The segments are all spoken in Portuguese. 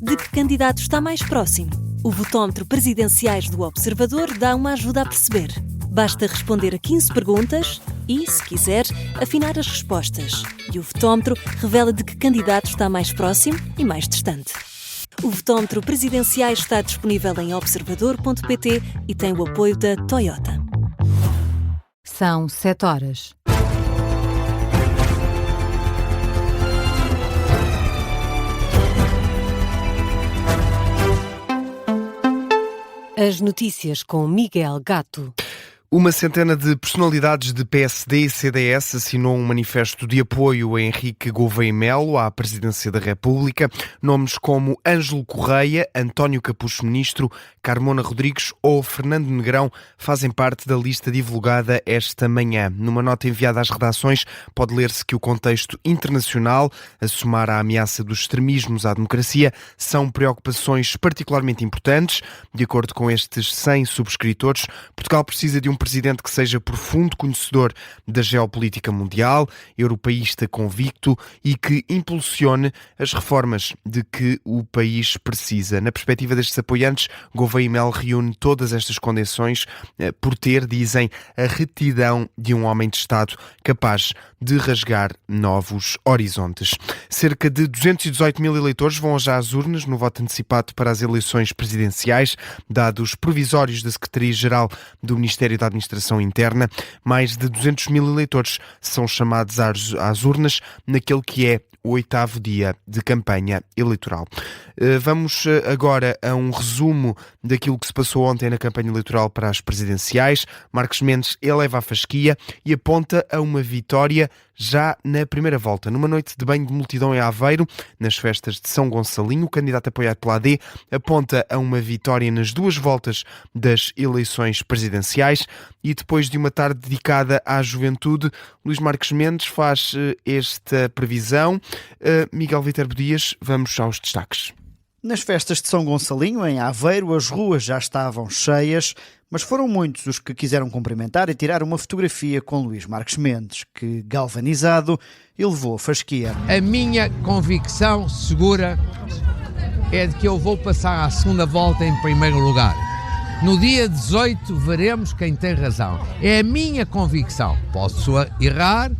de que candidato está mais próximo. O votómetro Presidenciais do Observador dá uma ajuda a perceber. Basta responder a 15 perguntas e, se quiser, afinar as respostas. E o votómetro revela de que candidato está mais próximo e mais distante. O votómetro Presidenciais está disponível em observador.pt e tem o apoio da Toyota. São 7 horas. As notícias com Miguel Gato. Uma centena de personalidades de PSD e CDS assinou um manifesto de apoio a Henrique Gouveia Melo à presidência da República. Nomes como Ângelo Correia, António Capucho Ministro, Carmona Rodrigues ou Fernando Negrão fazem parte da lista divulgada esta manhã. Numa nota enviada às redações, pode ler-se que o contexto internacional, a somar a ameaça dos extremismos à democracia, são preocupações particularmente importantes. De acordo com estes 100 subscritores, Portugal precisa de um presidente que seja profundo conhecedor da geopolítica mundial, europeísta convicto e que impulsione as reformas de que o país precisa. Na perspectiva destes apoiantes, Gouveia Melo reúne todas estas condições por ter, dizem, a retidão de um homem de Estado capaz de rasgar novos horizontes. Cerca de 218 mil eleitores vão já às urnas no voto antecipado para as eleições presidenciais, dados provisórios da Secretaria-Geral do Ministério da Administração Interna. Mais de 200 mil eleitores são chamados às urnas naquele que é o 8º dia de campanha eleitoral. Vamos agora a um resumo daquilo que se passou ontem na campanha eleitoral para as presidenciais. Marcos Mendes eleva a fasquia e aponta a uma vitória já na primeira volta. Numa noite de banho de multidão em Aveiro, nas festas de São Gonçalinho, o candidato apoiado pela AD aponta a uma vitória nas duas voltas das eleições presidenciais e depois de uma tarde dedicada à juventude, Luís Marcos Mendes faz esta previsão. Miguel Viterbo Dias, vamos aos destaques. Nas festas de São Gonçalinho, em Aveiro, as ruas já estavam cheias, mas foram muitos os que quiseram cumprimentar e tirar uma fotografia com Luís Marcos Mendes, que, galvanizado, elevou a fasquia. A minha convicção segura é de que eu vou passar à segunda volta em primeiro lugar. No dia 18 veremos quem tem razão. É a minha convicção. Posso errar,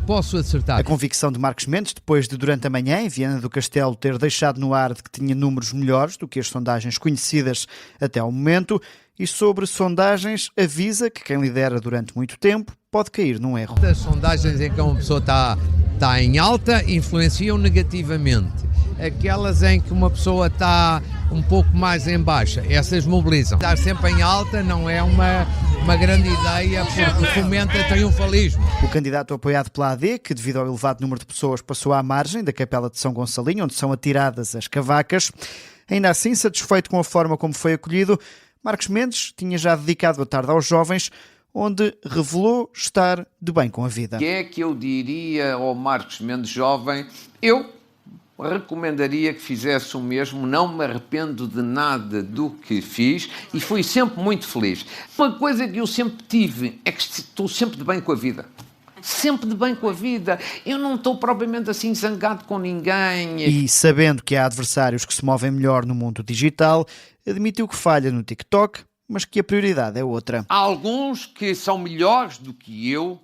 posso acertar. A convicção de Marcos Mendes, depois de durante a manhã em Viana do Castelo ter deixado no ar de que tinha números melhores do que as sondagens conhecidas até ao momento, e sobre sondagens avisa que quem lidera durante muito tempo pode cair num erro. As sondagens em que uma pessoa está em alta influenciam negativamente. Aquelas em que uma pessoa está um pouco mais em baixa, essas mobilizam. Estar sempre em alta não é uma grande ideia porque fomenta triunfalismo. O candidato apoiado pela AD, que devido ao elevado número de pessoas passou à margem da Capela de São Gonçalinho, onde são atiradas as cavacas, ainda assim satisfeito com a forma como foi acolhido, Marcos Mendes tinha já dedicado a tarde aos jovens, onde revelou estar de bem com a vida. O que é que eu diria ao Marcos Mendes jovem? Eu recomendaria que fizesse o mesmo, não me arrependo de nada do que fiz e fui sempre muito feliz. Uma coisa que eu sempre tive é que estou sempre de bem com a vida. Sempre de bem com a vida. Eu não estou propriamente assim zangado com ninguém. E sabendo que há adversários que se movem melhor no mundo digital, admitiu que falha no TikTok, mas que a prioridade é outra. Há alguns que são melhores do que eu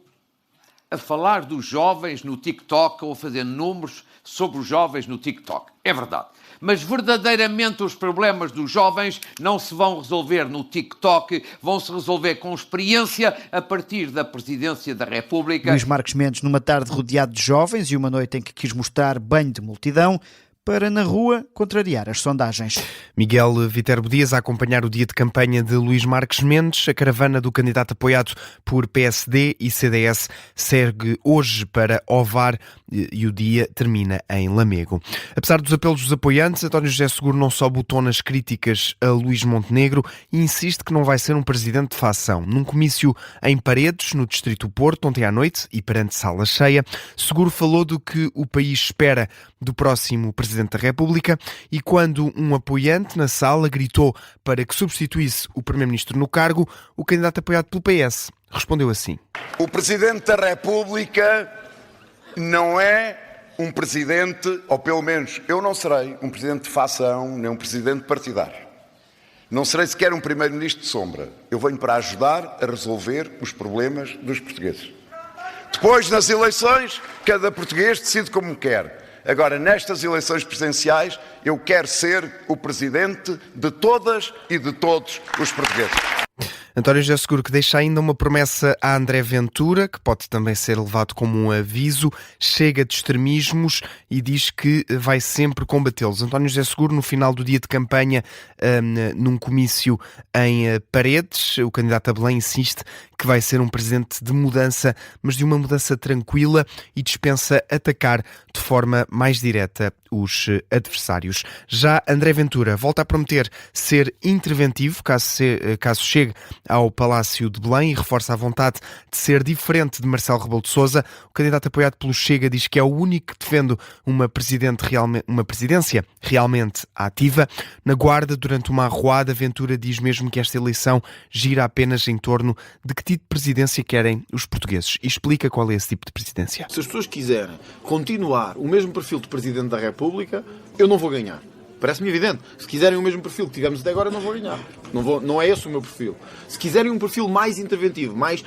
a falar dos jovens no TikTok ou a fazer números sobre os jovens no TikTok. É verdade. Mas verdadeiramente os problemas dos jovens não se vão resolver no TikTok, vão se resolver com experiência a partir da Presidência da República. Luís Marcos Mendes, numa tarde rodeado de jovens e uma noite em que quis mostrar banho de multidão, para, na rua, contrariar as sondagens. Miguel Viterbo Dias a acompanhar o dia de campanha de Luís Marcos Mendes. A caravana do candidato apoiado por PSD e CDS segue hoje para Ovar e o dia termina em Lamego. Apesar dos apelos dos apoiantes, António José Seguro não só botou nas críticas a Luís Montenegro e insiste que não vai ser um presidente de facção. Num comício em Paredes, no Distrito do Porto, ontem à noite, e perante sala cheia, Seguro falou do que o país espera do próximo Presidente da República e quando um apoiante na sala gritou para que substituísse o Primeiro-Ministro no cargo, o candidato apoiado pelo PS respondeu assim: O Presidente da República não é um presidente, ou pelo menos eu não serei um presidente de facção, nem um presidente partidário. Não serei sequer um primeiro-ministro de sombra. Eu venho para ajudar a resolver os problemas dos portugueses. Depois, nas eleições, cada português decide como quer. Agora, nestas eleições presidenciais, eu quero ser o presidente de todas e de todos os portugueses. António José Seguro, que deixa ainda uma promessa a André Ventura, que pode também ser levado como um aviso, chega de extremismos e diz que vai sempre combatê-los. António José Seguro, no final do dia de campanha, num comício em Paredes, o candidato a Belém insiste que vai ser um presidente de mudança, mas de uma mudança tranquila, e dispensa atacar de forma mais direta os adversários. Já André Ventura volta a prometer ser interventivo, caso chegue ao Palácio de Belém, e reforça a vontade de ser diferente de Marcelo Rebelo de Sousa. O candidato apoiado pelo Chega diz que é o único que defende uma presidência realmente ativa. Na Guarda, durante uma arruada, Ventura diz mesmo que esta eleição gira apenas em torno de que tipo de presidência querem os portugueses, e explica qual é esse tipo de presidência. Se as pessoas quiserem continuar o mesmo perfil de Presidente da República, eu não vou ganhar. Parece-me evidente. Se quiserem o mesmo perfil que tivemos até agora, eu não vou ganhar. Não é esse o meu perfil. Se quiserem um perfil mais interventivo, mais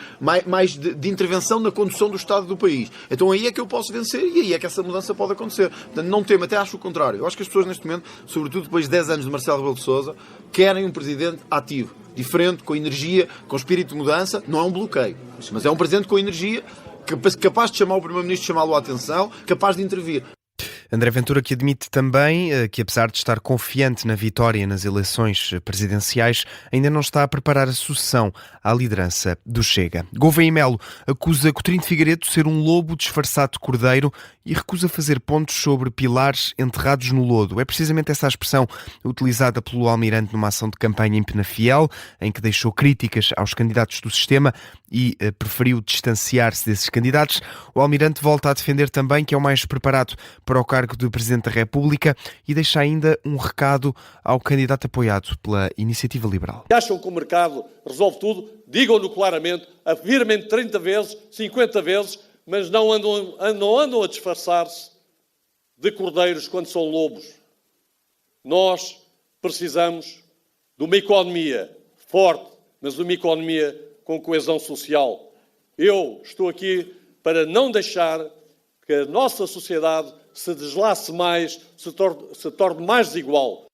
de intervenção na condução do Estado do país, então aí é que eu posso vencer e aí é que essa mudança pode acontecer. Portanto, não temo, até acho o contrário. Eu acho que as pessoas neste momento, sobretudo depois de 10 anos de Marcelo Rebelo de Sousa, querem um Presidente ativo, diferente, com energia, com espírito de mudança. Não é um bloqueio, mas é um Presidente com energia, capaz de chamar o Primeiro-Ministro, chamá-lo à atenção, capaz de intervir. André Ventura, que admite também que, apesar de estar confiante na vitória nas eleições presidenciais, ainda não está a preparar a sucessão à liderança do Chega. Gouveia Melo acusa Coutinho de Figueiredo de ser um lobo disfarçado de cordeiro e recusa fazer pontos sobre pilares enterrados no lodo. É precisamente essa a expressão utilizada pelo Almirante numa ação de campanha em Penafiel, em que deixou críticas aos candidatos do sistema e preferiu distanciar-se desses candidatos. O Almirante volta a defender também que é o mais preparado para o cargo de Presidente da República e deixa ainda um recado ao candidato apoiado pela Iniciativa Liberal. Acham que o mercado resolve tudo? Digam-no claramente, afirmem 30 vezes, 50 vezes, mas não andam a disfarçar-se de cordeiros quando são lobos. Nós precisamos de uma economia forte, mas uma economia com coesão social. Eu estou aqui para não deixar que a nossa sociedade se deslace mais, se torne mais desigual.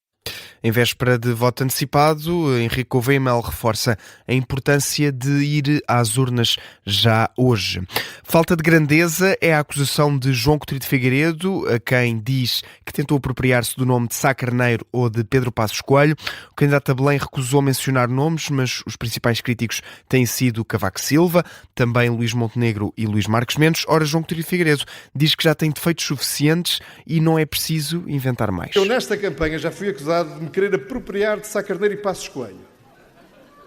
Em véspera de voto antecipado, Henrique Gouveia Melo reforça a importância de ir às urnas já hoje. Falta de grandeza é a acusação de João Coutinho de Figueiredo, a quem diz que tentou apropriar-se do nome de Sá Carneiro ou de Pedro Passos Coelho. O candidato a Belém recusou mencionar nomes, mas os principais críticos têm sido Cavaco Silva, também Luís Montenegro e Luís Marques Mendes. Ora, João Coutinho de Figueiredo diz que já tem defeitos suficientes e não é preciso inventar mais. Eu nesta campanha já fui acusado de me querer apropriar de Sá Carneiro e Passos Coelho.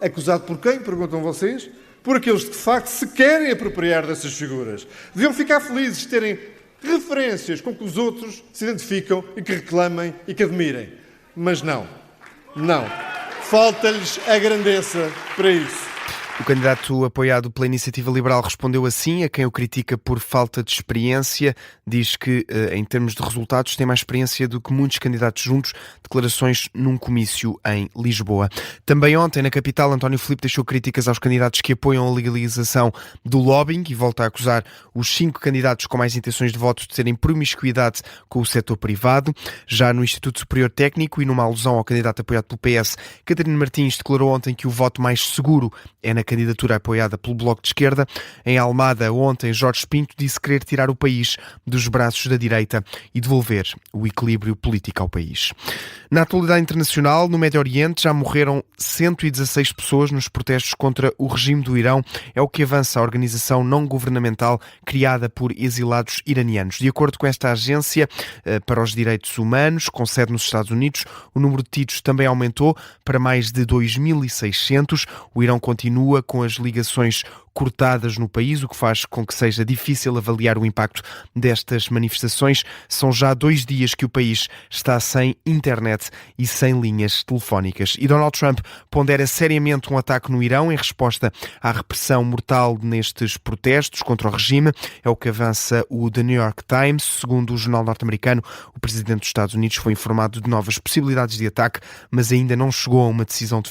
Acusado por quem? Perguntam vocês? Por aqueles que de facto se querem apropriar dessas figuras. Deviam ficar felizes de terem referências com que os outros se identificam e que reclamem e que admirem. Mas não. Falta-lhes a grandeza para isso. O candidato apoiado pela Iniciativa Liberal respondeu assim a quem o critica por falta de experiência. Diz que, em termos de resultados, tem mais experiência do que muitos candidatos juntos. Declarações num comício em Lisboa. Também ontem, na capital, António Filipe deixou críticas aos candidatos que apoiam a legalização do lobbying e volta a acusar os 5 candidatos com mais intenções de voto de terem promiscuidade com o setor privado. Já no Instituto Superior Técnico e numa alusão ao candidato apoiado pelo PS, Catarina Martins declarou ontem que o voto mais seguro é na candidatura apoiada pelo Bloco de Esquerda. Em Almada, ontem, Jorge Pinto disse querer tirar o país dos braços da direita e devolver o equilíbrio político ao país. Na atualidade internacional, no Médio Oriente, já morreram 116 pessoas nos protestos contra o regime do Irão. É o que avança a organização não-governamental criada por exilados iranianos. De acordo com esta agência para os direitos humanos, com sede nos Estados Unidos, o número de detidos também aumentou para mais de 2.600. O Irão continua com as ligações cortadas no país, o que faz com que seja difícil avaliar o impacto destas manifestações. São já 2 dias que o país está sem internet e sem linhas telefónicas. E Donald Trump pondera seriamente um ataque no Irão em resposta à repressão mortal nestes protestos contra o regime. É o que avança o The New York Times. Segundo o jornal norte-americano, o presidente dos Estados Unidos foi informado de novas possibilidades de ataque, mas ainda não chegou a uma decisão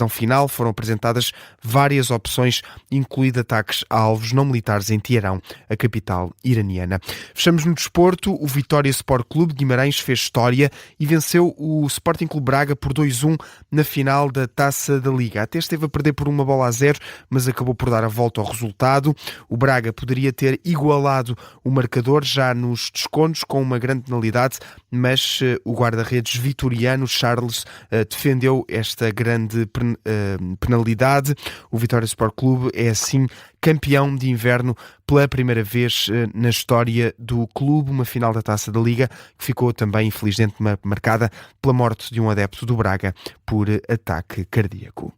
final. Foram apresentadas várias opções, incluindo ataques a alvos não militares em Teherão, a capital iraniana. Fechamos no desporto. O Vitória Sport Clube de Guimarães fez história e venceu o Sporting Clube Braga por 2-1 na final da Taça da Liga. Até esteve a perder por 1-0, mas acabou por dar a volta ao resultado. O Braga poderia ter igualado o marcador já nos descontos com uma grande penalidade, mas o guarda-redes vitoriano Charles defendeu esta grande penalidade. O Vitória Sport Clube é assim campeão de inverno pela primeira vez na história do clube, uma final da Taça da Liga que ficou também infelizmente marcada pela morte de um adepto do Braga por ataque cardíaco.